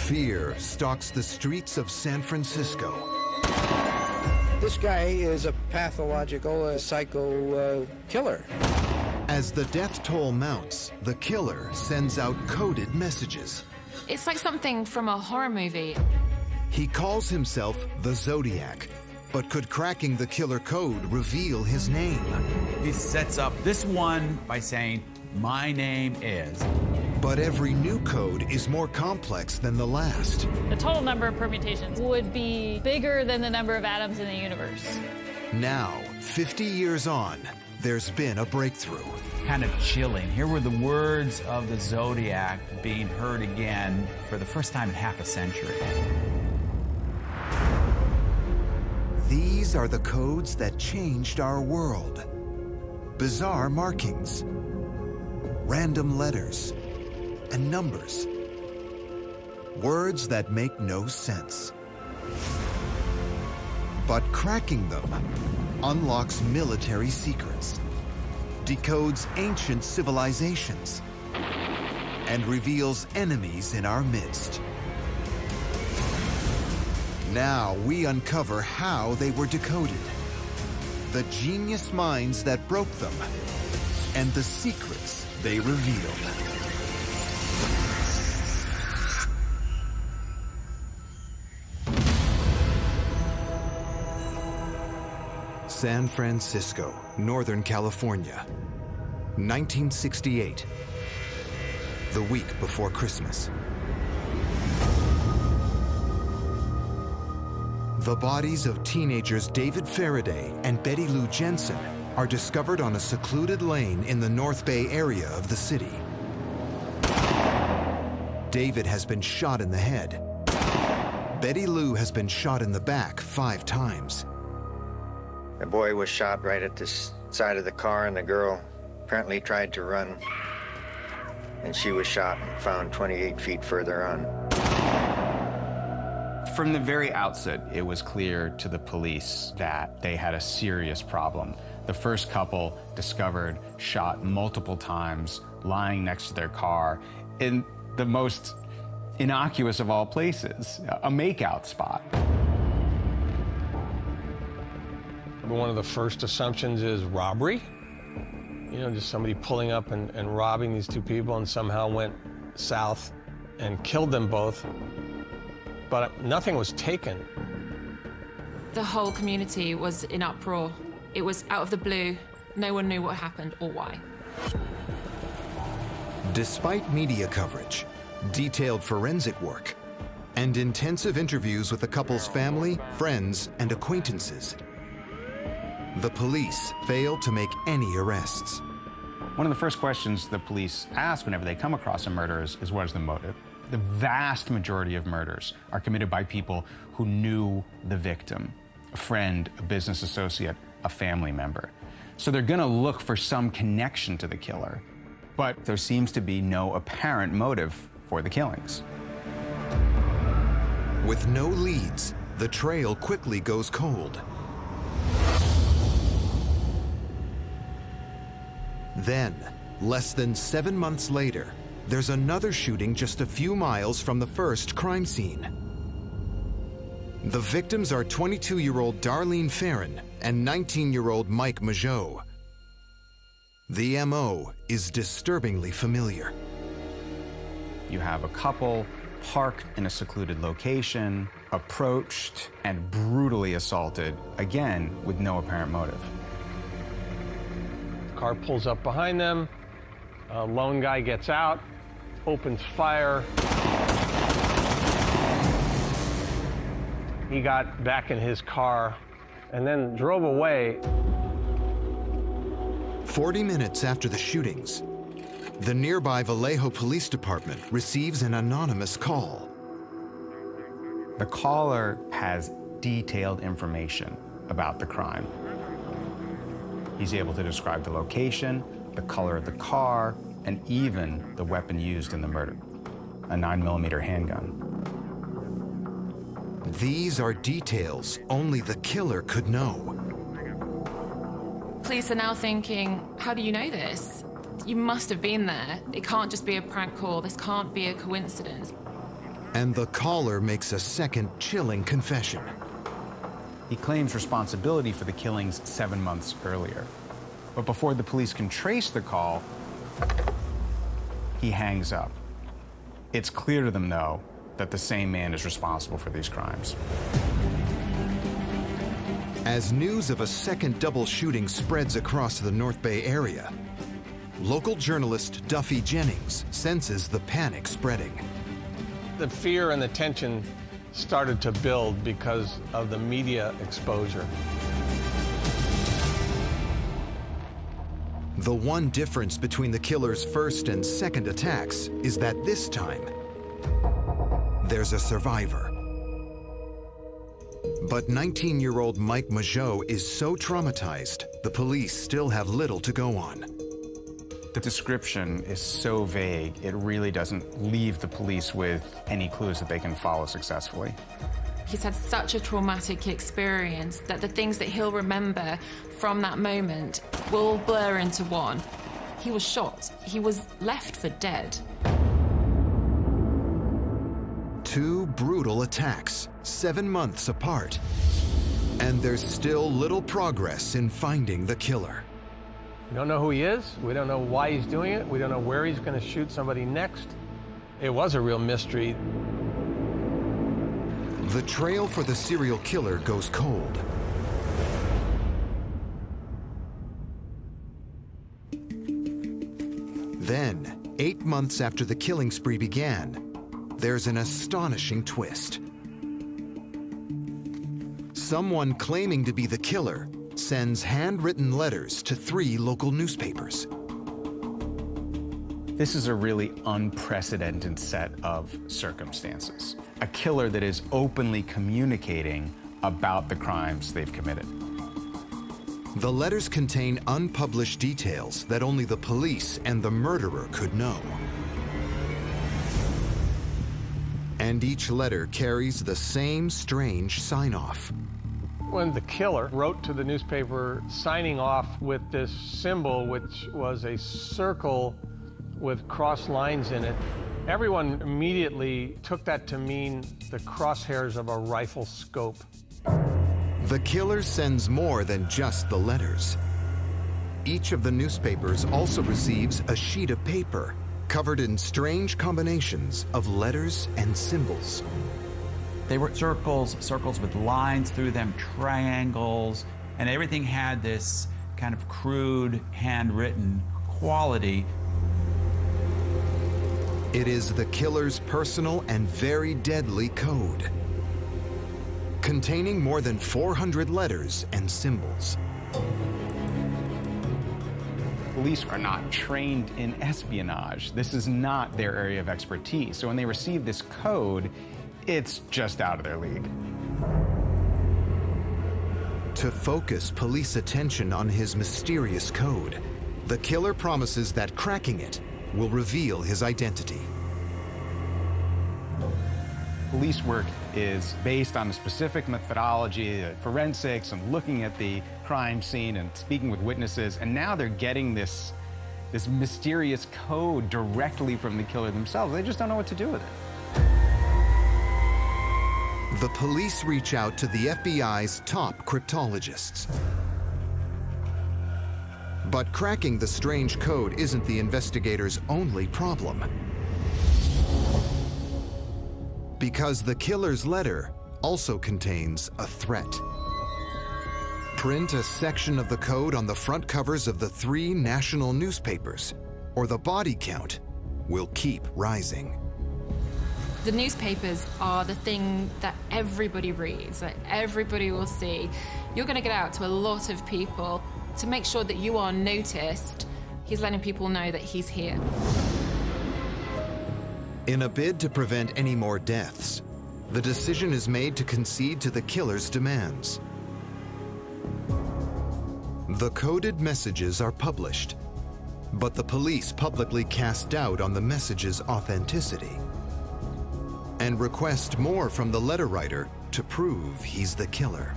Fear stalks the streets of San Francisco. This guy is a pathological, psycho killer. As the death toll mounts, the killer sends out coded messages. It's like something from a horror movie. He calls himself the Zodiac, but could cracking the killer code reveal his name? He sets up this one by saying, "My name is." But every new code is more complex than the last. The total number of permutations would be bigger than the number of atoms in the universe. Now, 50 years on, there's been a breakthrough. Kind of chilling. Here were the words of the Zodiac being heard again for the first time in half a century. These are the codes that changed our world. Bizarre markings, random letters, and numbers. Words that make no sense. But cracking them unlocks military secrets, decodes ancient civilizations, and reveals enemies in our midst. Now we uncover how they were decoded, the genius minds that broke them, and the secrets they revealed. San Francisco, Northern California, 1968, the week before Christmas. The bodies of teenagers David Faraday and Betty Lou Jensen are discovered on a secluded lane in the North Bay area of the city. David has been shot in the head. Betty Lou has been shot in the back 5 times. The boy was shot right at the side of the car, and the girl apparently tried to run. And she was shot and found 28 feet further on. From the very outset, it was clear to the police that they had a serious problem. The first couple discovered shot multiple times, lying next to their car in the most innocuous of all places, a makeout spot. One of the first assumptions is robbery. You know, just somebody pulling up and robbing these 2 people and somehow went south and killed them both. But nothing was taken. The whole community was in uproar. It was out of the blue. No one knew what happened or why. Despite media coverage, detailed forensic work, and intensive interviews with the couple's family, friends, and acquaintances, the police failed to make any arrests. One of the first questions the police ask whenever they come across a murder is what is the motive? The vast majority of murders are committed by people who knew the victim, a friend, a business associate, a family member. So they're gonna look for some connection to the killer, but there seems to be no apparent motive for the killings. With no leads, the trail quickly goes cold. Then, less than 7 months later, there's another shooting just a few miles from the first crime scene. The victims are 22-year-old Darlene Farron and 19-year-old Mike Mageau. The MO is disturbingly familiar. You have a couple parked in a secluded location, approached and brutally assaulted, again, with no apparent motive. Car pulls up behind them. A lone guy gets out, opens fire. He got back in his car and then drove away. 40 minutes after the shootings, the nearby Vallejo Police Department receives an anonymous call. The caller has detailed information about the crime. He's able to describe the location, the color of the car, and even the weapon used in the murder, a 9mm handgun. These are details only the killer could know. Police are now thinking, how do you know this? You must have been there. It can't just be a prank call. This can't be a coincidence. And the caller makes a second chilling confession. He claims responsibility for the killings 7 months earlier. But before the police can trace the call, he hangs up. It's clear to them, though, that the same man is responsible for these crimes. As news of a second double shooting spreads across the North Bay area, local journalist Duffy Jennings senses the panic spreading. The fear and the tension started to build because of the media exposure. The one difference between the killer's first and second attacks is that this time, there's a survivor. But 19-year-old Mike Mageau is so traumatized, the police still have little to go on. The description is so vague, it really doesn't leave the police with any clues that they can follow successfully. He's had such a traumatic experience that the things that he'll remember from that moment will blur into one. He was shot. He was left for dead. 2 brutal attacks, 7 months apart. And there's still little progress in finding the killer. We don't know who he is. We don't know why he's doing it. We don't know where he's going to shoot somebody next. It was a real mystery. The trail for the serial killer goes cold. Then, 8 months after the killing spree began, there's an astonishing twist. Someone claiming to be the killer sends handwritten letters to 3 local newspapers. This is a really unprecedented set of circumstances. A killer that is openly communicating about the crimes they've committed. The letters contain unpublished details that only the police and the murderer could know. And each letter carries the same strange sign-off. When the killer wrote to the newspaper signing off with this symbol, which was a circle with cross lines in it, everyone immediately took that to mean the crosshairs of a rifle scope. The killer sends more than just the letters. Each of the newspapers also receives a sheet of paper covered in strange combinations of letters and symbols. They were circles with lines through them, triangles, and everything had this kind of crude, handwritten quality. It is the killer's personal and very deadly code, containing more than 400 letters and symbols. Police are not trained in espionage. This is not their area of expertise. So when they receive this code, it's just out of their league. To focus police attention on his mysterious code, the killer promises that cracking it will reveal his identity. Police work is based on a specific methodology, forensics, and looking at the crime scene and speaking with witnesses, and now they're getting this mysterious code directly from the killer themselves. They just don't know what to do with it. The police reach out to the FBI's top cryptologists. But cracking the strange code isn't the investigators' only problem. Because the killer's letter also contains a threat. Print a section of the code on the front covers of the 3 national newspapers, or the body count will keep rising. The newspapers are the thing that everybody reads, that everybody will see. You're going to get out to a lot of people to make sure that you are noticed. He's letting people know that he's here. In a bid to prevent any more deaths, the decision is made to concede to the killer's demands. The coded messages are published, but the police publicly cast doubt on the message's authenticity and request more from the letter writer to prove he's the killer.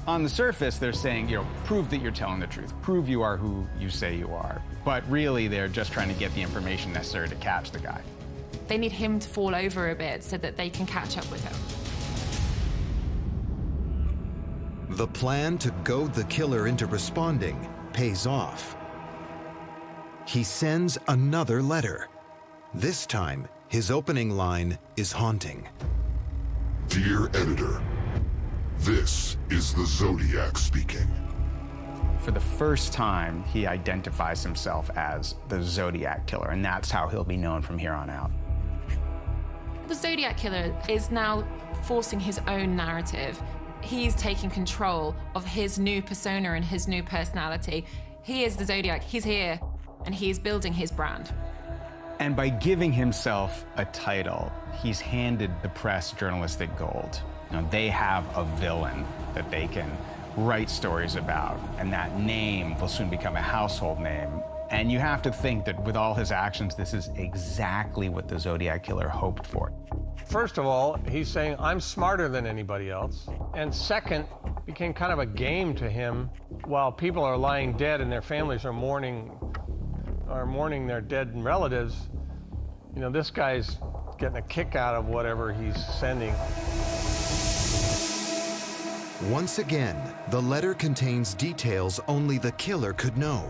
On the surface, they're saying, prove that you're telling the truth. Prove you are who you say you are. But really, they're just trying to get the information necessary to catch the guy. They need him to fall over a bit so that they can catch up with him. The plan to goad the killer into responding pays off. He sends another letter. This time, his opening line is haunting. Dear editor, this is the Zodiac speaking. For the first time, he identifies himself as the Zodiac Killer, and that's how he'll be known from here on out. The Zodiac Killer is now forcing his own narrative. He's taking control of his new persona and his new personality. He is the Zodiac, he's here, and he's building his brand. And by giving himself a title, he's handed the press journalistic gold. You know, they have a villain that they can write stories about, and that name will soon become a household name. And you have to think that with all his actions, this is exactly what the Zodiac Killer hoped for. First of all, he's saying, I'm smarter than anybody else. And second, became kind of a game to him. While people are lying dead and their families are mourning their dead relatives, you know, this guy's getting a kick out of whatever he's sending. Once again, the letter contains details only the killer could know.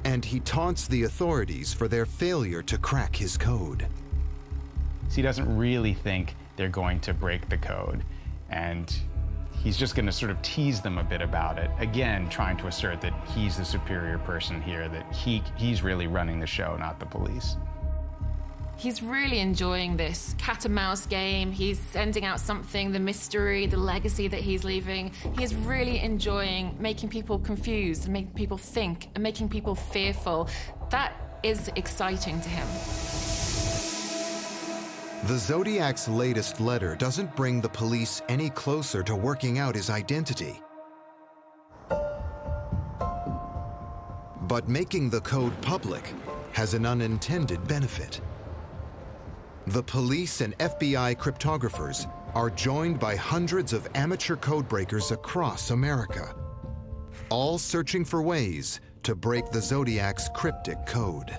And he taunts the authorities for their failure to crack his code. So he doesn't really think they're going to break the code, and he's just going to sort of tease them a bit about it, again trying to assert that he's the superior person here, that he's really running the show, not the police. He's really enjoying this cat and mouse game. He's sending out something, the mystery, the legacy that he's leaving. He's really enjoying making people confused, and making people think, and making people fearful. That is exciting to him. The Zodiac's latest letter doesn't bring the police any closer to working out his identity. But making the code public has an unintended benefit. The police and FBI cryptographers are joined by hundreds of amateur codebreakers across America, all searching for ways to break the Zodiac's cryptic code.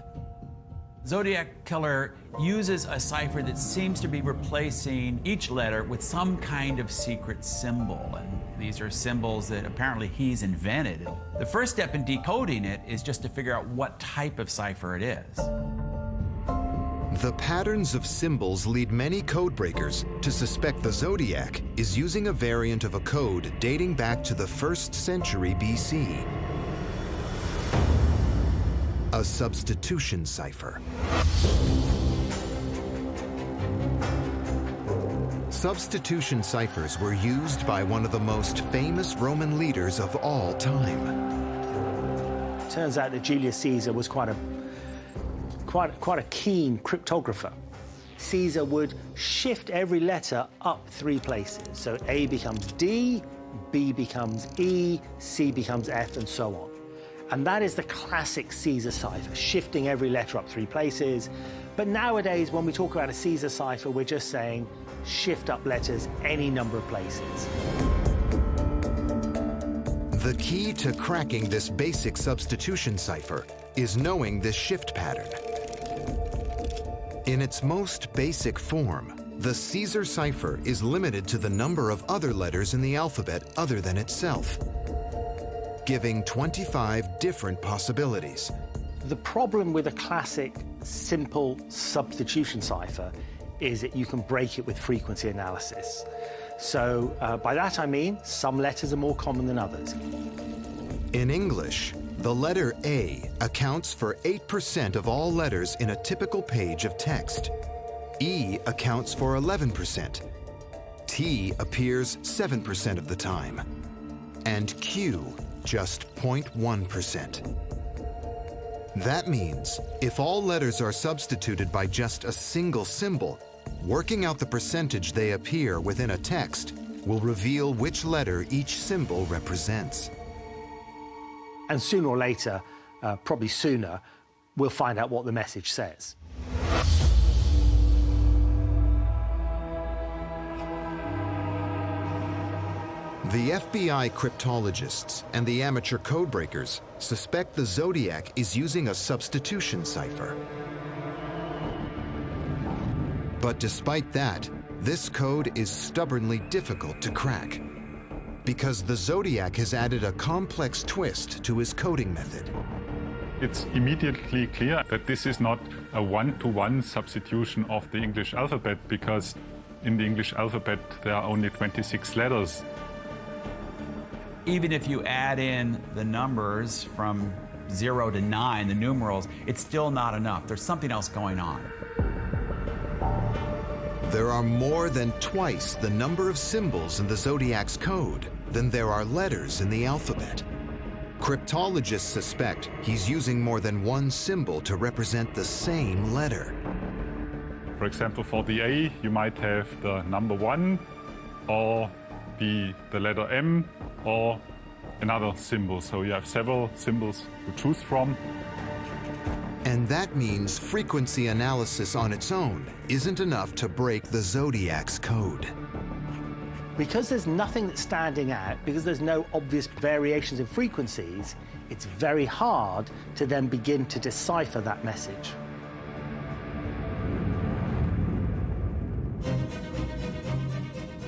Zodiac Killer uses a cipher that seems to be replacing each letter with some kind of secret symbol. And these are symbols that apparently he's invented. The first step in decoding it is just to figure out what type of cipher it is. The patterns of symbols lead many codebreakers to suspect the Zodiac is using a variant of a code dating back to the 1st century BC. A substitution cipher. Substitution ciphers were used by one of the most famous Roman leaders of all time. Turns out that Julius Caesar was quite a keen cryptographer. Caesar would shift every letter up 3 places. So A becomes D, B becomes E, C becomes F, and so on. And that is the classic Caesar cipher, shifting every letter up 3 places. But nowadays, when we talk about a Caesar cipher, we're just saying shift up letters any number of places. The key to cracking this basic substitution cipher is knowing this shift pattern. In its most basic form, the Caesar cipher is limited to the number of other letters in the alphabet other than itself, giving 25 different possibilities. The problem with a classic, simple substitution cipher is that you can break it with frequency analysis. So by that I mean some letters are more common than others. In English, the letter A accounts for 8% of all letters in a typical page of text. E accounts for 11%. T appears 7% of the time. And Q just 0.1%. That means if all letters are substituted by just a single symbol, working out the percentage they appear within a text will reveal which letter each symbol represents. And sooner or later, probably sooner, we'll find out what the message says. The FBI cryptologists and the amateur codebreakers suspect the Zodiac is using a substitution cipher. But despite that, this code is stubbornly difficult to crack, because the Zodiac has added a complex twist to his coding method. It's immediately clear that this is not a one-to-one substitution of the English alphabet, because in the English alphabet there are only 26 letters. Even if you add in the numbers from 0 to 9, the numerals, it's still not enough. There's something else going on. There are more than twice the number of symbols in the Zodiac's code than there are letters in the alphabet. Cryptologists suspect he's using more than one symbol to represent the same letter. For example, for the A, you might have the number 1, or the letter M, or another symbol. So you have several symbols to choose from. And that means frequency analysis on its own isn't enough to break the Zodiac's code. Because there's nothing that's standing out, because there's no obvious variations in frequencies, it's very hard to then begin to decipher that message.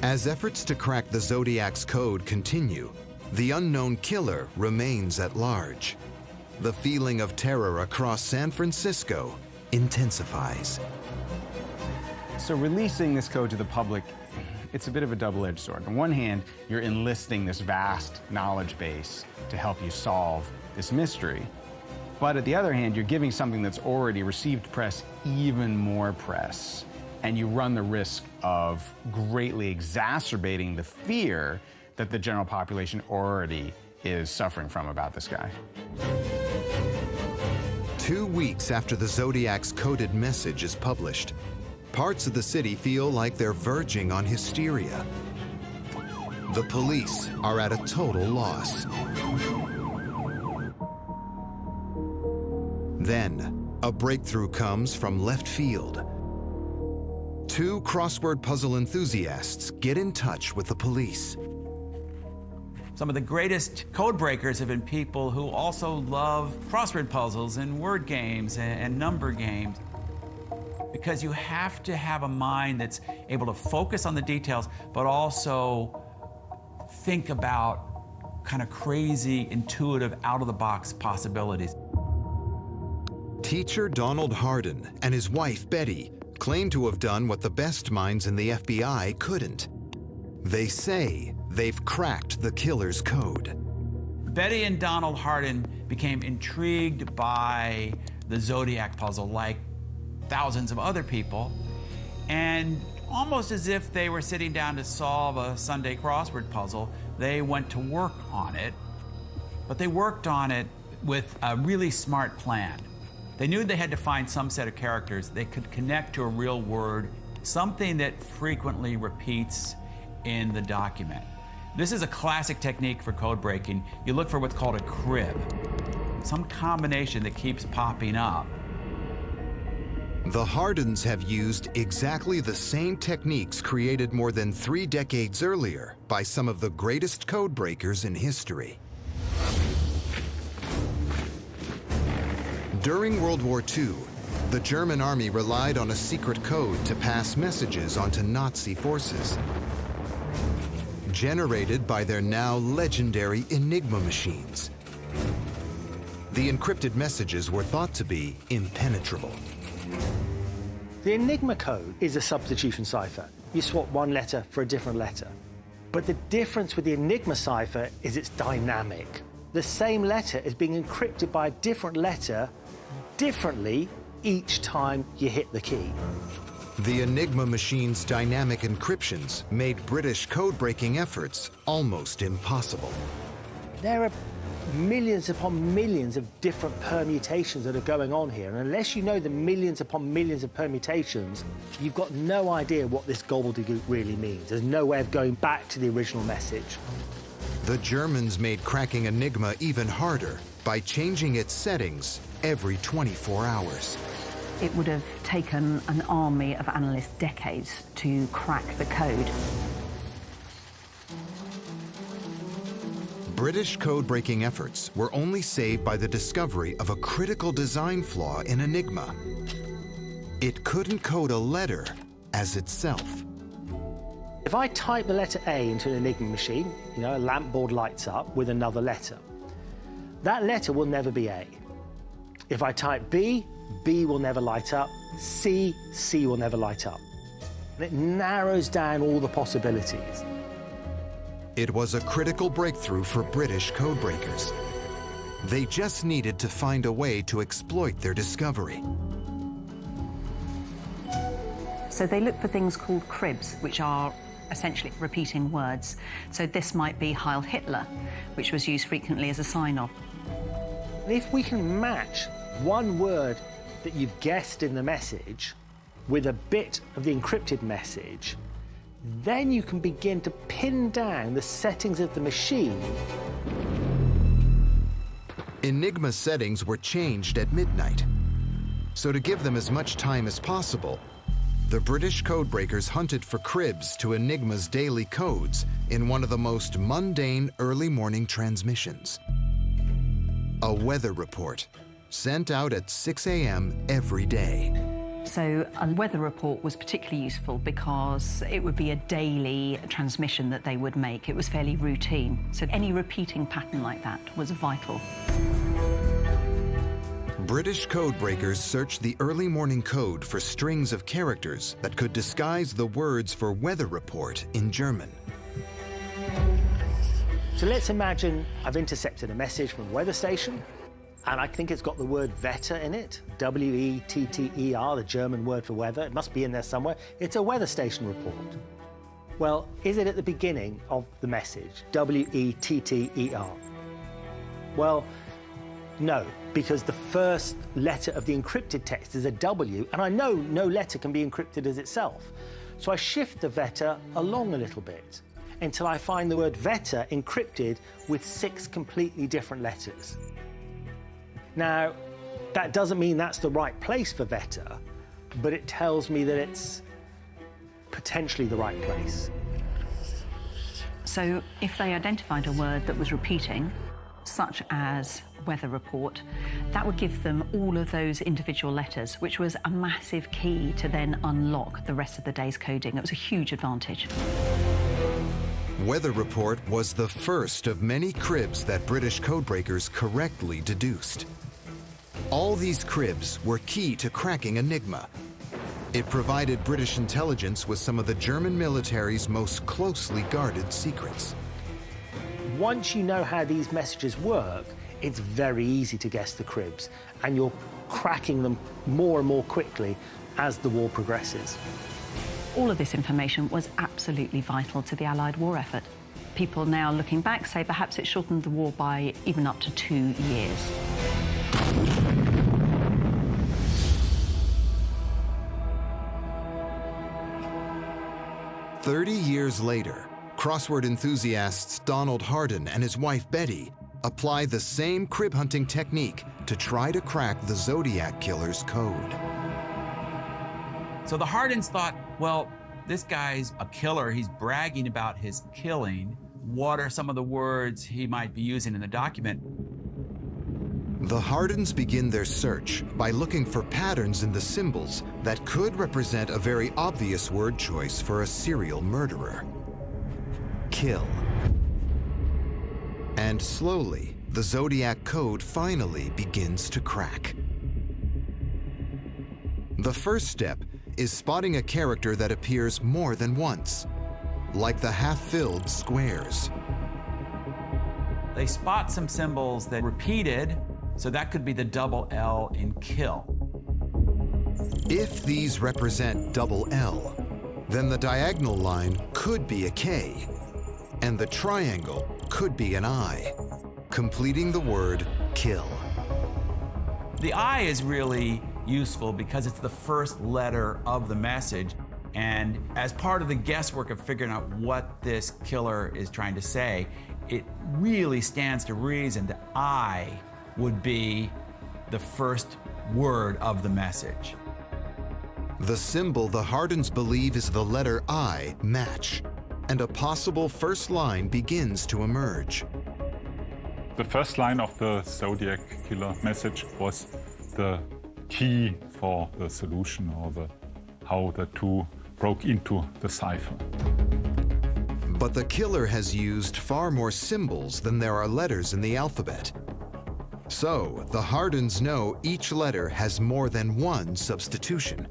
As efforts to crack the Zodiac's code continue, the unknown killer remains at large. The feeling of terror across San Francisco intensifies. So releasing this code to the public, it's a bit of a double-edged sword. On one hand, you're enlisting this vast knowledge base to help you solve this mystery. But at the other hand, you're giving something that's already received press even more press. And you run the risk of greatly exacerbating the fear that the general population already is suffering from about this guy. 2 weeks after the Zodiac's coded message is published, parts of the city feel like they're verging on hysteria. The police are at a total loss. Then, a breakthrough comes from left field. 2 crossword puzzle enthusiasts get in touch with the police. Some of the greatest code breakers have been people who also love crossword puzzles and word games and number games. Because you have to have a mind that's able to focus on the details, but also think about kind of crazy, intuitive, out-of-the-box possibilities. Teacher Donald Hardin and his wife Betty claim to have done what the best minds in the FBI couldn't. They say they've cracked the killer's code. Betty and Donald Hardin became intrigued by the Zodiac puzzle like thousands of other people, and almost as if they were sitting down to solve a Sunday crossword puzzle, they went to work on it. But they worked on it with a really smart plan. They knew they had to find some set of characters they could connect to a real word, something that frequently repeats in the document. This is a classic technique for code breaking. You look for what's called a crib, some combination that keeps popping up. The Hardins have used exactly the same techniques created more than 3 decades earlier by some of the greatest code breakers in history. During World War II, the German army relied on a secret code to pass messages onto Nazi forces, generated by their now legendary Enigma machines. The encrypted messages were thought to be impenetrable. The Enigma code is a substitution cipher. You swap one letter for a different letter. But the difference with the Enigma cipher is it's dynamic. The same letter is being encrypted by a different letter differently each time you hit the key. The Enigma machine's dynamic encryptions made British code-breaking efforts almost impossible. There are millions upon millions of different permutations that are going on here, and unless you know the millions upon millions of permutations, you've got no idea what this gobbledygook really means. There's no way of going back to the original message. The Germans made cracking Enigma even harder by changing its settings every 24 hours. It would have taken an army of analysts decades to crack the code. British code-breaking efforts were only saved by the discovery of a critical design flaw in Enigma. It couldn't code a letter as itself. If I type the letter A into an Enigma machine, you know, a lamp board lights up with another letter. That letter will never be A. If I type B, B will never light up. C will never light up. And it narrows down all the possibilities. It was a critical breakthrough for British codebreakers. They just needed to find a way to exploit their discovery. So they look for things called cribs, which are essentially repeating words. So this might be Heil Hitler, which was used frequently as a sign-off. If we can match one word that you've guessed in the message with a bit of the encrypted message, then you can begin to pin down the settings of the machine. Enigma settings were changed at midnight. So to give them as much time as possible, the British codebreakers hunted for cribs to Enigma's daily codes in one of the most mundane early morning transmissions. A weather report sent out at 6 a.m. every day. So a weather report was particularly useful because it would be a daily transmission that they would make. It was fairly routine. So any repeating pattern like that was vital. British codebreakers searched the early morning code for strings of characters that could disguise the words for weather report in German. So let's imagine I've intercepted a message from a weather station, and I think it's got the word Wetter in it, W-E-T-T-E-R, the German word for weather. It must be in there somewhere. It's a weather station report. Well, is it at the beginning of the message, W-E-T-T-E-R? Well, no, because the first letter of the encrypted text is a W, and I know no letter can be encrypted as itself. So I shift the Wetter along a little bit until I find the word Wetter encrypted with 6 completely different letters. Now, that doesn't mean that's the right place for Wetter, but it tells me that it's potentially the right place. So if they identified a word that was repeating, such as weather report, that would give them all of those individual letters, which was a massive key to then unlock the rest of the day's coding. It was a huge advantage. Weather report was the first of many cribs that British codebreakers correctly deduced. All these cribs were key to cracking Enigma. It provided British intelligence with some of the German military's most closely guarded secrets. Once you know how these messages work, it's very easy to guess the cribs, and you're cracking them more and more quickly as the war progresses. All of this information was absolutely vital to the Allied war effort. People now looking back say perhaps it shortened the war by even up to 2 years. "30 years later, crossword enthusiasts Donald Hardin and his wife Betty apply the same crib hunting technique to try to crack the Zodiac killer's code. So the Hardins thought, well, this guy's a killer. He's bragging about his killing. What are some of the words he might be using in the document? The Hardins begin their search by looking for patterns in the symbols that could represent a very obvious word choice for a serial murderer: kill. And slowly, the Zodiac code finally begins to crack. The first step is spotting a character that appears more than once, like the half-filled squares. They spot some symbols that repeated, so that could be the double L in kill. If these represent double L, then the diagonal line could be a K, and the triangle could be an I, completing the word kill. The I is really useful because it's the first letter of the message, and as part of the guesswork of figuring out what this killer is trying to say, it really stands to reason that I would be the first word of the message. The symbol the Hardins believe is the letter I match, and a possible first line begins to emerge. The first line of the Zodiac killer message was the key for the solution, or how the two broke into the cipher. But the killer has used far more symbols than there are letters in the alphabet. So, the Hardens know each letter has more than one substitution.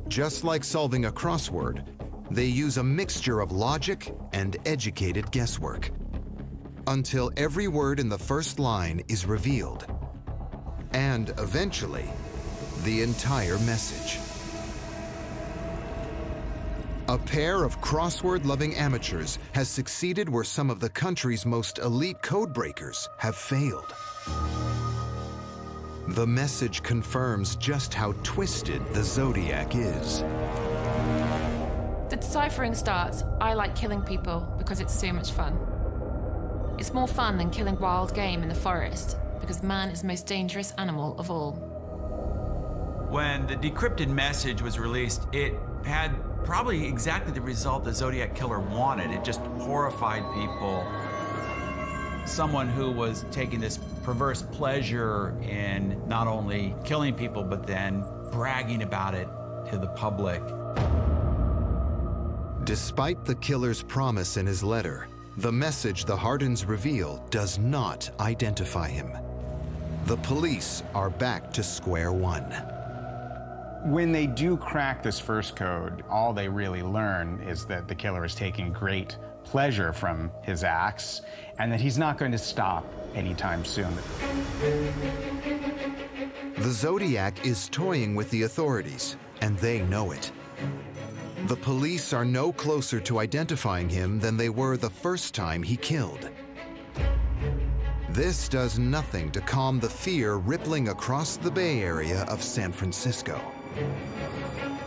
Just like solving a crossword, they use a mixture of logic and educated guesswork, until every word in the first line is revealed. And eventually, the entire message. A pair of crossword-loving amateurs has succeeded where some of the country's most elite code breakers have failed. The message confirms just how twisted the Zodiac is. The deciphering starts, I like killing people because it's so much fun. It's more fun than killing wild game in the forest, because man is the most dangerous animal of all. When the decrypted message was released, it had probably exactly the result the Zodiac Killer wanted. It just horrified people. Someone who was taking this perverse pleasure in not only killing people, but then bragging about it to the public. Despite the killer's promise in his letter, the message the Hardens reveal does not identify him. The police are back to square one. When they do crack this first code, all they really learn is that the killer is taking great pleasure from his acts and that he's not going to stop anytime soon. The Zodiac is toying with the authorities, and they know it. The police are no closer to identifying him than they were the first time he killed. This does nothing to calm the fear rippling across the Bay Area of San Francisco.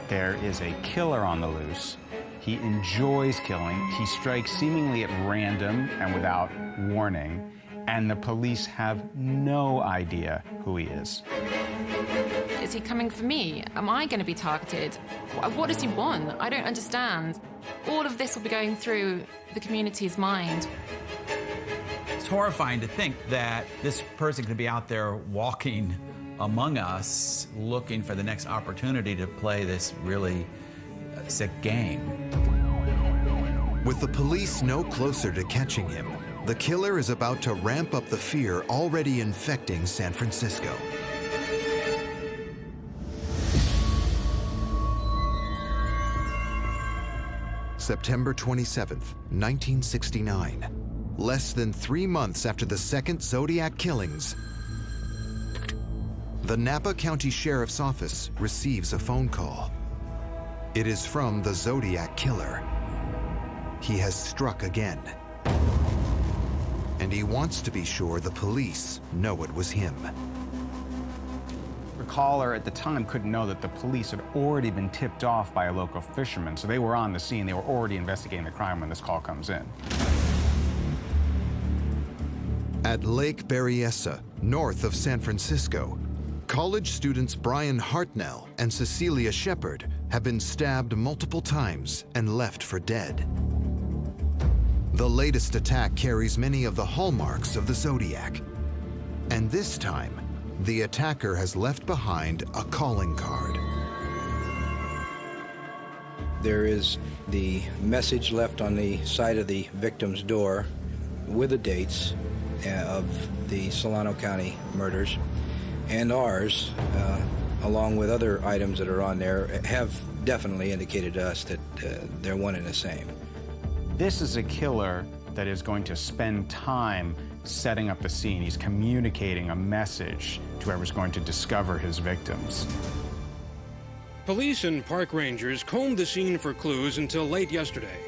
There is a killer on the loose. He enjoys killing. He strikes seemingly at random and without warning, and the police have no idea who he is. Is he coming for me? Am I going to be targeted? What does he want? I don't understand. All of this will be going through the community's mind. It's horrifying to think that this person could be out there walking among us, looking for the next opportunity to play this really sick game. With the police no closer to catching him, the killer is about to ramp up the fear already infecting San Francisco. September 27th, 1969. Less than 3 months after the second Zodiac killings, the Napa County Sheriff's Office receives a phone call. It is from the Zodiac Killer. He has struck again. And he wants to be sure the police know it was him. The caller at the time couldn't know that the police had already been tipped off by a local fisherman, so they were on the scene. They were already investigating the crime when this call comes in. At Lake Berryessa, north of San Francisco, college students Brian Hartnell and Cecilia Shepard have been stabbed multiple times and left for dead. The latest attack carries many of the hallmarks of the Zodiac. And this time, the attacker has left behind a calling card. There is the message left on the side of the victim's door with the dates of the Solano County murders, and ours, along with other items that are on there, have definitely indicated to us that they're one and the same. This is a killer that is going to spend time setting up the scene. He's communicating a message to whoever's going to discover his victims. Police and park rangers combed the scene for clues until late yesterday.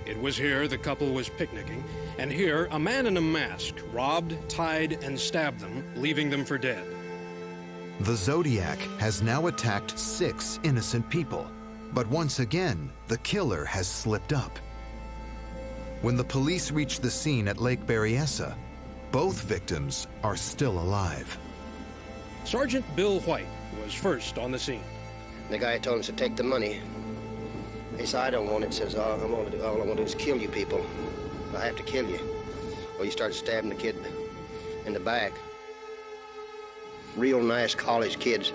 It was here the couple was picnicking, and here a man in a mask robbed, tied, and stabbed them, leaving them for dead. The Zodiac has now attacked 6 innocent people, but once again, the killer has slipped up. When the police reach the scene at Lake Berryessa, both victims are still alive. Sergeant Bill White was first on the scene. The guy told us to take the money. He said, I don't want it. Says, all I want to do is kill you people. I have to kill you. Well, he started stabbing the kid in the back. Real nice college kids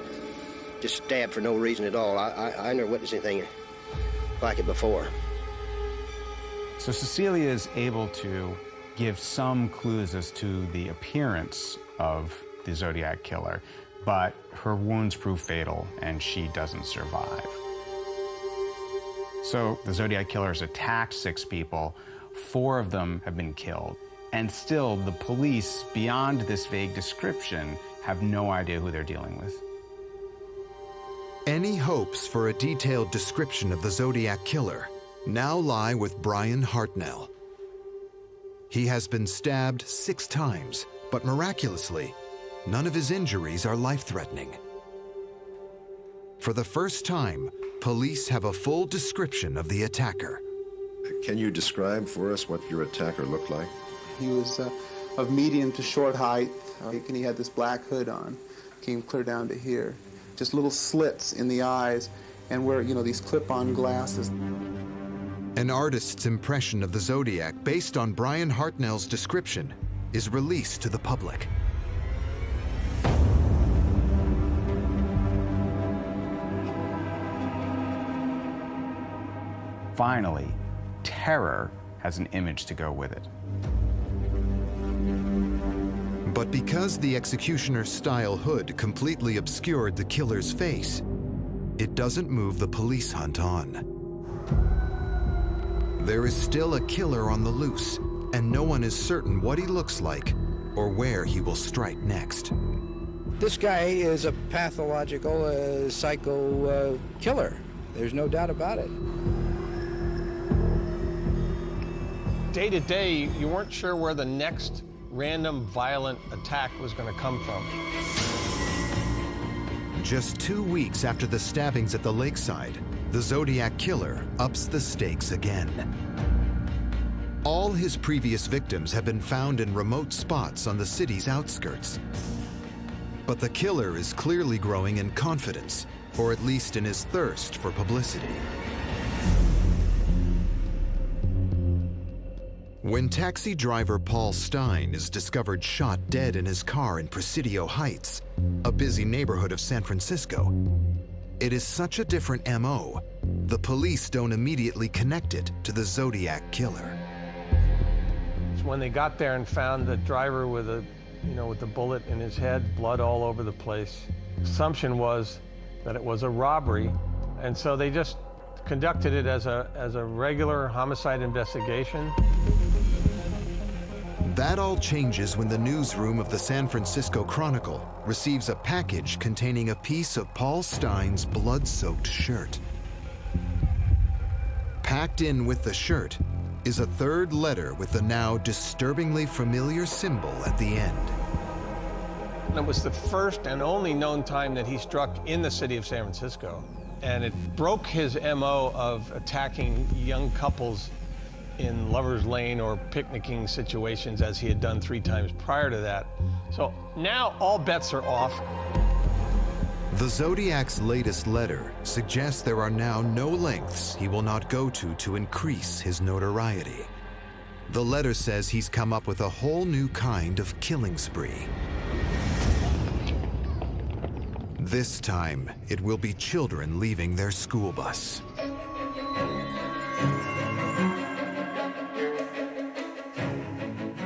just stabbed for no reason at all. I never witnessed anything like it before. So Cecilia is able to give some clues as to the appearance of the Zodiac killer, but her wounds prove fatal and she doesn't survive. So the Zodiac killer has attacked 6 people, 4 of them have been killed, and still the police, beyond this vague description, have no idea who they're dealing with. Any hopes for a detailed description of the Zodiac killer now lie with Brian Hartnell. He has been stabbed 6 times, but miraculously, none of his injuries are life-threatening. For the first time, police have a full description of the attacker. Can you describe for us what your attacker looked like? He was of medium to short height, and he had this black hood on, came clear down to here. Just little slits in the eyes, and where, you know, these clip-on glasses. An artist's impression of the Zodiac, based on Brian Hartnell's description, is released to the public. Finally, terror has an image to go with it. But because the executioner-style hood completely obscured the killer's face, it doesn't move the police hunt on. There is still a killer on the loose, and no one is certain what he looks like or where he will strike next. This guy is a pathological psycho killer. There's no doubt about it. Day to day, you weren't sure where the next random violent attack was going to come from. Just 2 weeks after the stabbings at the lakeside, the Zodiac killer ups the stakes again. All his previous victims have been found in remote spots on the city's outskirts. But the killer is clearly growing in confidence, or at least in his thirst for publicity. When taxi driver Paul Stein is discovered shot dead in his car in Presidio Heights, a busy neighborhood of San Francisco, it is such a different MO, the police don't immediately connect it to the Zodiac killer. So when they got there and found the driver with a, with the bullet in his head, blood all over the place, assumption was that it was a robbery, and so they just conducted it as a regular homicide investigation. That all changes when the newsroom of the San Francisco Chronicle receives a package containing a piece of Paul Stein's blood-soaked shirt. Packed in with the shirt is a third letter with the now disturbingly familiar symbol at the end. It was the first and only known time that he struck in the city of San Francisco, and it broke his MO of attacking young couples in Lover's Lane or picnicking situations as he had done 3 times prior to that. So now all bets are off. The Zodiac's latest letter suggests there are now no lengths he will not go to increase his notoriety. The letter says he's come up with a whole new kind of killing spree. This time, it will be children leaving their school bus.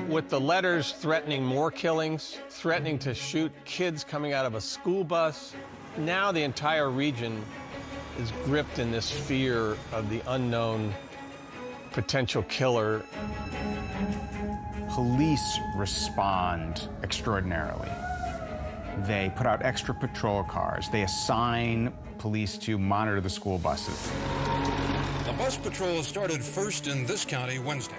With the letters threatening more killings, threatening to shoot kids coming out of a school bus, now the entire region is gripped in this fear of the unknown potential killer. Police respond extraordinarily. They put out extra patrol cars. They assign police to monitor the school buses. The bus patrol started first in this county Wednesday.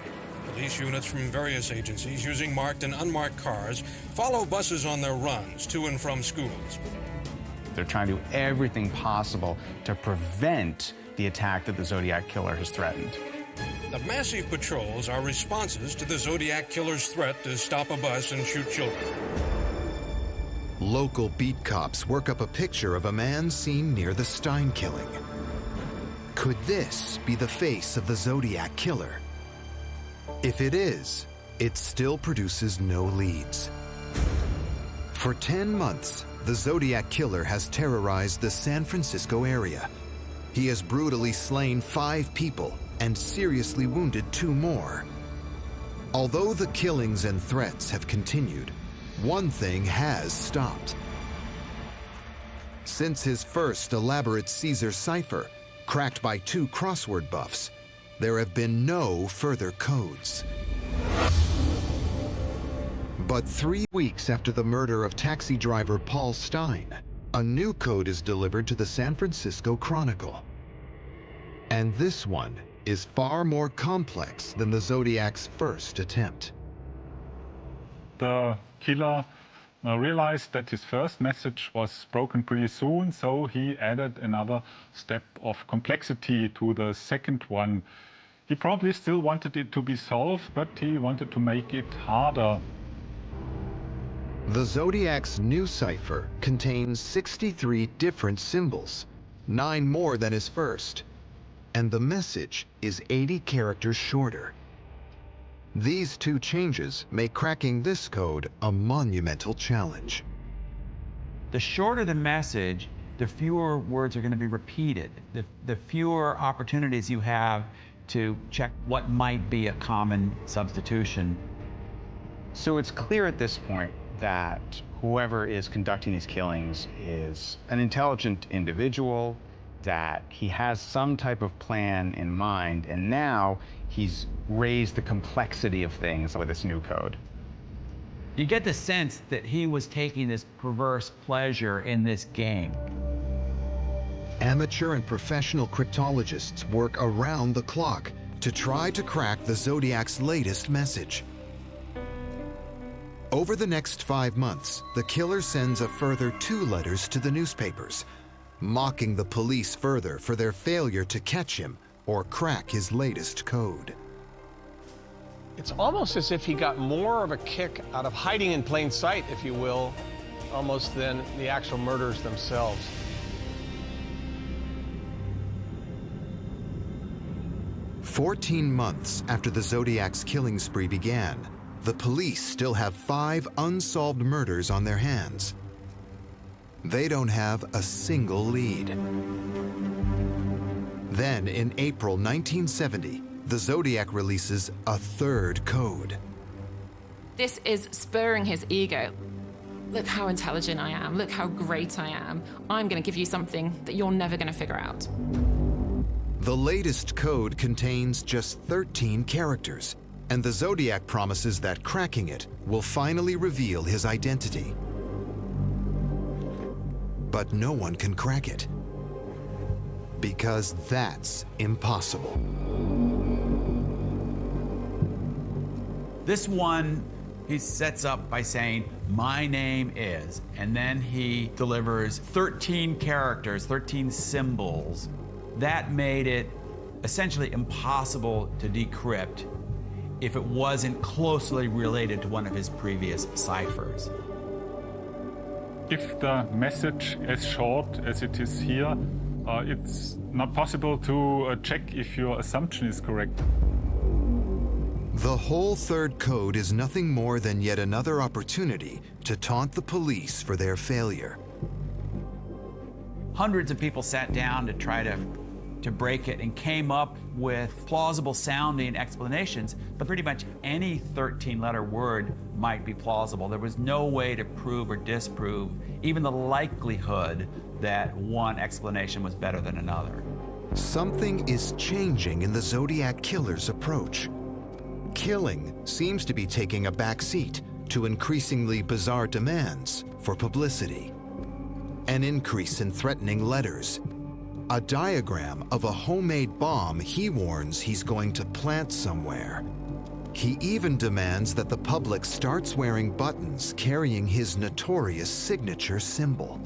Police units from various agencies using marked and unmarked cars follow buses on their runs to and from schools. They're trying to do everything possible to prevent the attack that the Zodiac killer has threatened. The massive patrols are responses to the Zodiac killer's threat to stop a bus and shoot children. Local beat cops work up a picture of a man seen near the Stein killing. Could this be the face of the Zodiac killer? If it is, it still produces no leads. For 10 months, the Zodiac killer has terrorized the San Francisco area. He has brutally slain 5 people and seriously wounded 2 more. Although the killings and threats have continued, one thing has stopped. Since his first elaborate Caesar cipher, cracked by 2 crossword buffs, there have been no further codes. But 3 weeks after the murder of taxi driver Paul Stein, a new code is delivered to the San Francisco Chronicle. And this one is far more complex than the Zodiac's first attempt. The killer realized that his first message was broken pretty soon, so he added another step of complexity to the second one. He probably still wanted it to be solved, but he wanted to make it harder. The Zodiac's new cipher contains 63 different symbols, 9 more than his first, and the message is 80 characters shorter. These 2 changes make cracking this code a monumental challenge. The shorter the message, the fewer words are going to be repeated, the fewer opportunities you have to check what might be a common substitution. So it's clear at this point that whoever is conducting these killings is an intelligent individual, that he has some type of plan in mind, and now he's raised the complexity of things with this new code. You get the sense that he was taking this perverse pleasure in this game. Amateur and professional cryptologists work around the clock to try to crack the Zodiac's latest message. Over the next 5 months, the killer sends a further 2 letters to the newspapers, mocking the police further for their failure to catch him or crack his latest code. It's almost as if he got more of a kick out of hiding in plain sight, if you will, almost than the actual murders themselves. "14 months after the Zodiac's killing spree began, the police still have 5 unsolved murders on their hands. They don't have a single lead. Then, in April 1970, the Zodiac releases a 3rd code. This is spurring his ego. Look how intelligent I am. Look how great I am. I'm going to give you something that you're never going to figure out. The latest code contains just 13 characters, and the Zodiac promises that cracking it will finally reveal his identity. But no one can crack it, because that's impossible. This one, he sets up by saying, "My name is," and then he delivers 13 characters, 13 symbols. That made it essentially impossible to decrypt if it wasn't closely related to one of his previous ciphers. If the message is short as it is here, it's not possible to check if your assumption is correct. The whole 3rd code is nothing more than yet another opportunity to taunt the police for their failure. Hundreds of people sat down to try to break it and came up with plausible sounding explanations, but pretty much any 13-letter word might be plausible. There was no way to prove or disprove even the likelihood that one explanation was better than another. Something is changing in the Zodiac killer's approach. Killing seems to be taking a back seat to increasingly bizarre demands for publicity. An increase in threatening letters, a diagram of a homemade bomb he warns he's going to plant somewhere. He even demands that the public starts wearing buttons carrying his notorious signature symbol.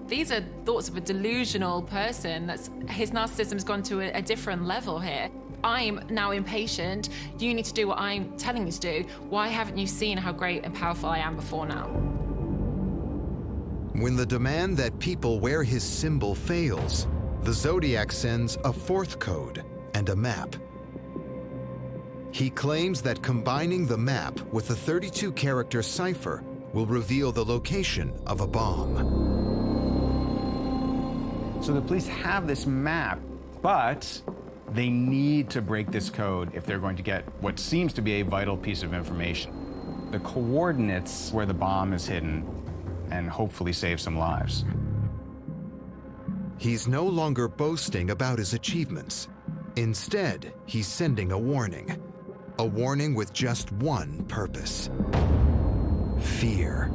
These are thoughts of a delusional person. His narcissism's gone to a different level here. I'm now impatient. You need to do what I'm telling you to do. Why haven't you seen how great and powerful I am before now? When the demand that people wear his symbol fails, the Zodiac sends a 4th code and a map. He claims that combining the map with the 32-character cipher will reveal the location of a bomb. So the police have this map, but they need to break this code if they're going to get what seems to be a vital piece of information. The coordinates where the bomb is hidden, and hopefully save some lives. He's no longer boasting about his achievements. Instead, he's sending a warning. A warning with just one purpose: fear.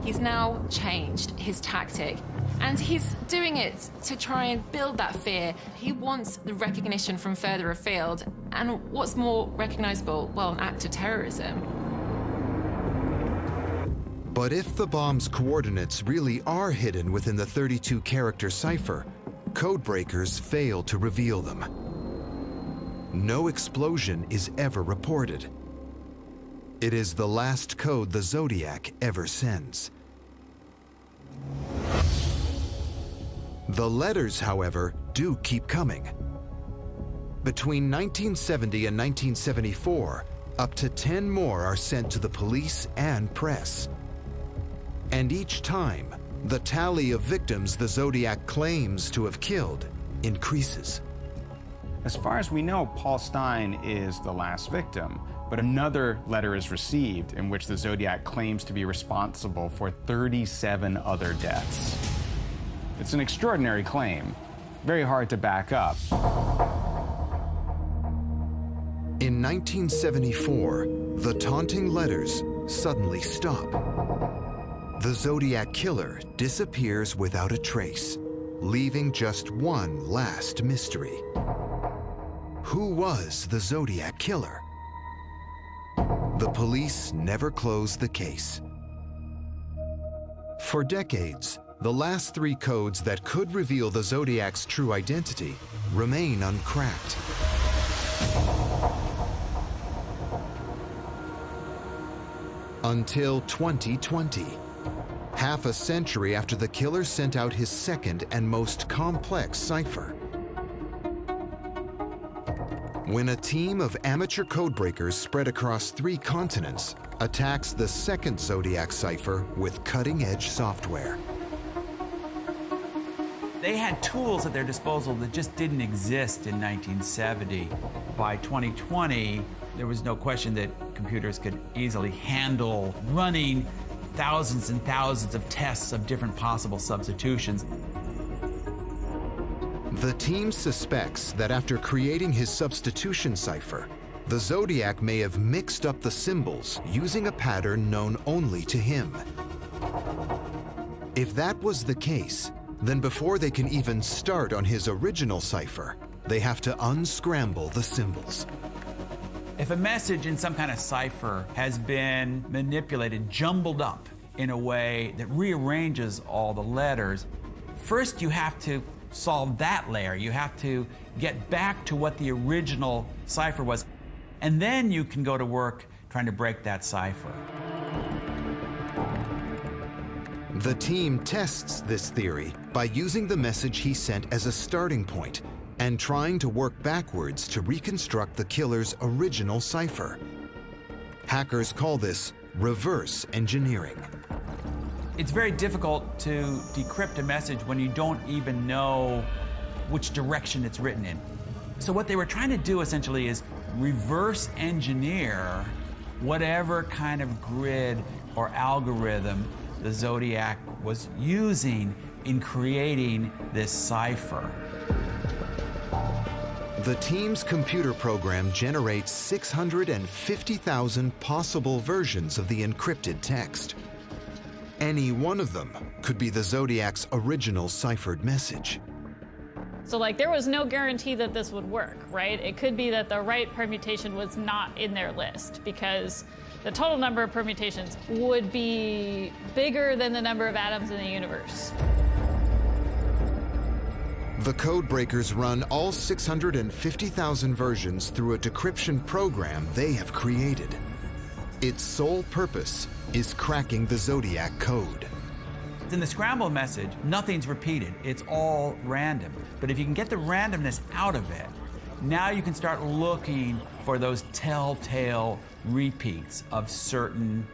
He's now changed his tactic, and he's doing it to try and build that fear. He wants the recognition from further afield, and what's more recognizable? Well, an act of terrorism. But if the bomb's coordinates really are hidden within the 32-character cipher, codebreakers fail to reveal them. No explosion is ever reported. It is the last code the Zodiac ever sends. The letters, however, do keep coming. Between 1970 and 1974, up to 10 more are sent to the police and press. And each time, the tally of victims the Zodiac claims to have killed increases. As far as we know, Paul Stein is the last victim, but another letter is received in which the Zodiac claims to be responsible for 37 other deaths. It's an extraordinary claim, very hard to back up. In 1974, the taunting letters suddenly stop. The Zodiac killer disappears without a trace, leaving just one last mystery. Who was the Zodiac killer? The police never closed the case. For decades, the last three codes that could reveal the Zodiac's true identity remain uncracked. Until 2020, half a century after the killer sent out his second and most complex cipher. When a team of amateur codebreakers spread across 3 continents attacks the second Zodiac cipher with cutting-edge software. They had tools at their disposal that just didn't exist in 1970. By 2020, there was no question that computers could easily handle running thousands and thousands of tests of different possible substitutions. The team suspects that after creating his substitution cipher, the Zodiac may have mixed up the symbols using a pattern known only to him. If that was the case, then before they can even start on his original cipher, they have to unscramble the symbols. If a message in some kind of cipher has been manipulated, jumbled up in a way that rearranges all the letters, first you have to solve that layer. You have to get back to what the original cipher was, and then you can go to work trying to break that cipher. The team tests this theory by using the message he sent as a starting point and trying to work backwards to reconstruct the killer's original cipher. Hackers call this reverse engineering. It's very difficult to decrypt a message when you don't even know which direction it's written in. So what they were trying to do essentially is reverse engineer whatever kind of grid or algorithm the Zodiac was using in creating this cipher. The team's computer program generates 650,000 possible versions of the encrypted text. Any one of them could be the Zodiac's original ciphered message. So, like, there was no guarantee that this would work, right? It could be that the right permutation was not in their list because the total number of permutations would be bigger than the number of atoms in the universe. The codebreakers run all 650,000 versions through a decryption program they have created. Its sole purpose is cracking the Zodiac code. In the scramble message, nothing's repeated. It's all random. But if you can get the randomness out of it, now you can start looking for those telltale repeats of certain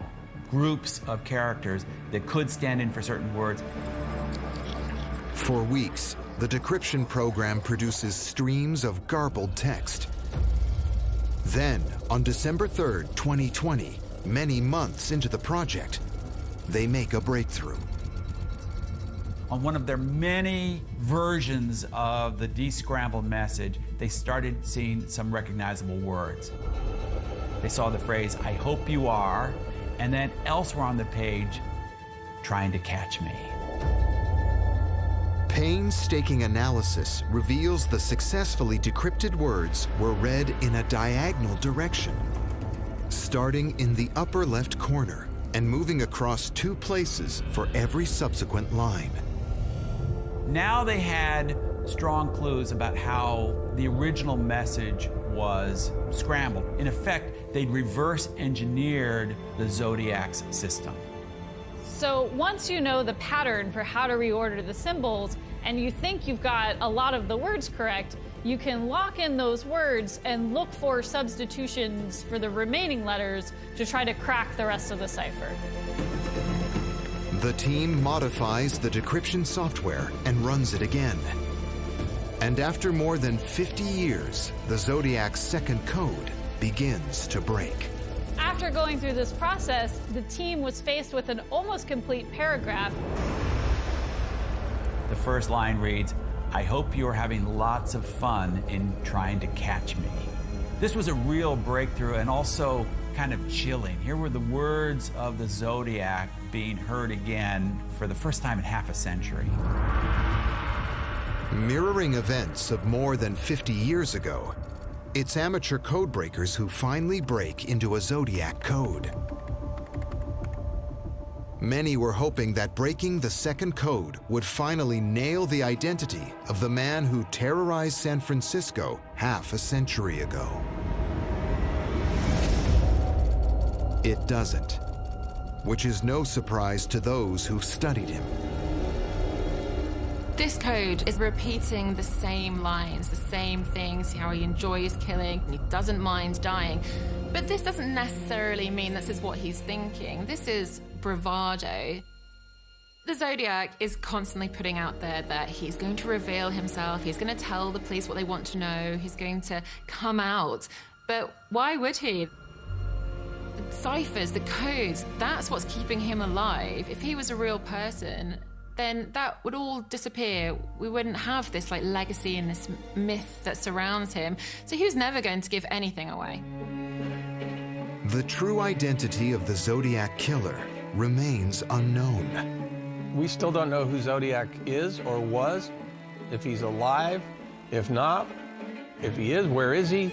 groups of characters that could stand in for certain words. For weeks, the decryption program produces streams of garbled text. Then, on December 3rd, 2020, many months into the project, they make a breakthrough. On one of their many versions of the descrambled message, they started seeing some recognizable words. They saw the phrase, "I hope you are," and then elsewhere on the page, "trying to catch me." Painstaking analysis reveals the successfully decrypted words were read in a diagonal direction, starting in the upper left corner and moving across 2 places for every subsequent line. Now they had strong clues about how the original message was scrambled. In effect, they'd reverse engineered the Zodiac's system. So once you know the pattern for how to reorder the symbols, and you think you've got a lot of the words correct, you can lock in those words and look for substitutions for the remaining letters to try to crack the rest of the cipher. The team modifies the decryption software and runs it again. And after more than 50 years, the Zodiac's second code begins to break. After going through this process, the team was faced with an almost complete paragraph. The first line reads, "I hope you're having lots of fun in trying to catch me." This was a real breakthrough and also kind of chilling. Here were the words of the Zodiac being heard again for the first time in half a century. Mirroring events of more than 50 years ago, it's amateur code breakers who finally break into a Zodiac code. Many were hoping that breaking the second code would finally nail the identity of the man who terrorized San Francisco half a century ago. It doesn't, which is no surprise to those who've studied him. This code is repeating the same lines, the same things, how he enjoys killing, and he doesn't mind dying. But this doesn't necessarily mean this is what he's thinking. This is bravado. The Zodiac is constantly putting out there that he's going to reveal himself, he's going to tell the police what they want to know, he's going to come out. But why would he? The ciphers, the codes, that's what's keeping him alive. If he was a real person, then that would all disappear. We wouldn't have this legacy and this myth that surrounds him. So he was never going to give anything away. The true identity of the Zodiac killer remains unknown. We still don't know who Zodiac is or was, if he's alive, if not, if he is, where is he?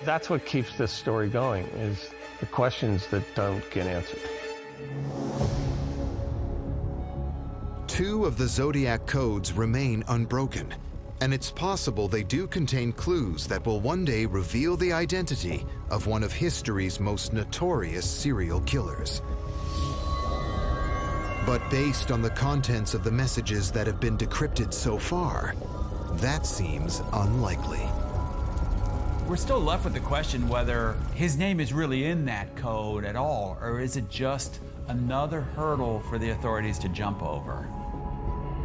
That's what keeps this story going, is the questions that don't get answered. 2 of the Zodiac codes remain unbroken, and it's possible they do contain clues that will one day reveal the identity of one of history's most notorious serial killers. But based on the contents of the messages that have been decrypted so far, that seems unlikely. We're still left with the question whether his name is really in that code at all, or is it just another hurdle for the authorities to jump over?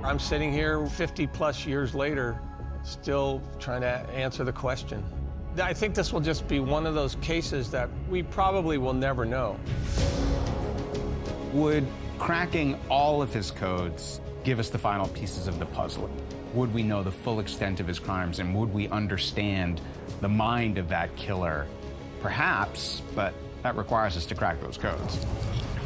I'm sitting here 50 plus years later, still trying to answer the question. I think this will just be one of those cases that we probably will never know. Would cracking all of his codes give us the final pieces of the puzzle? Would we know the full extent of his crimes, and would we understand the mind of that killer? Perhaps, but that requires us to crack those codes.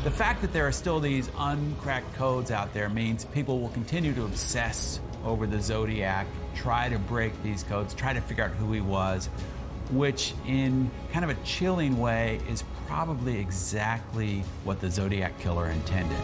The fact that there are still these uncracked codes out there means people will continue to obsess over the Zodiac, try to break these codes, try to figure out who he was, which in kind of a chilling way is probably exactly what the Zodiac killer intended.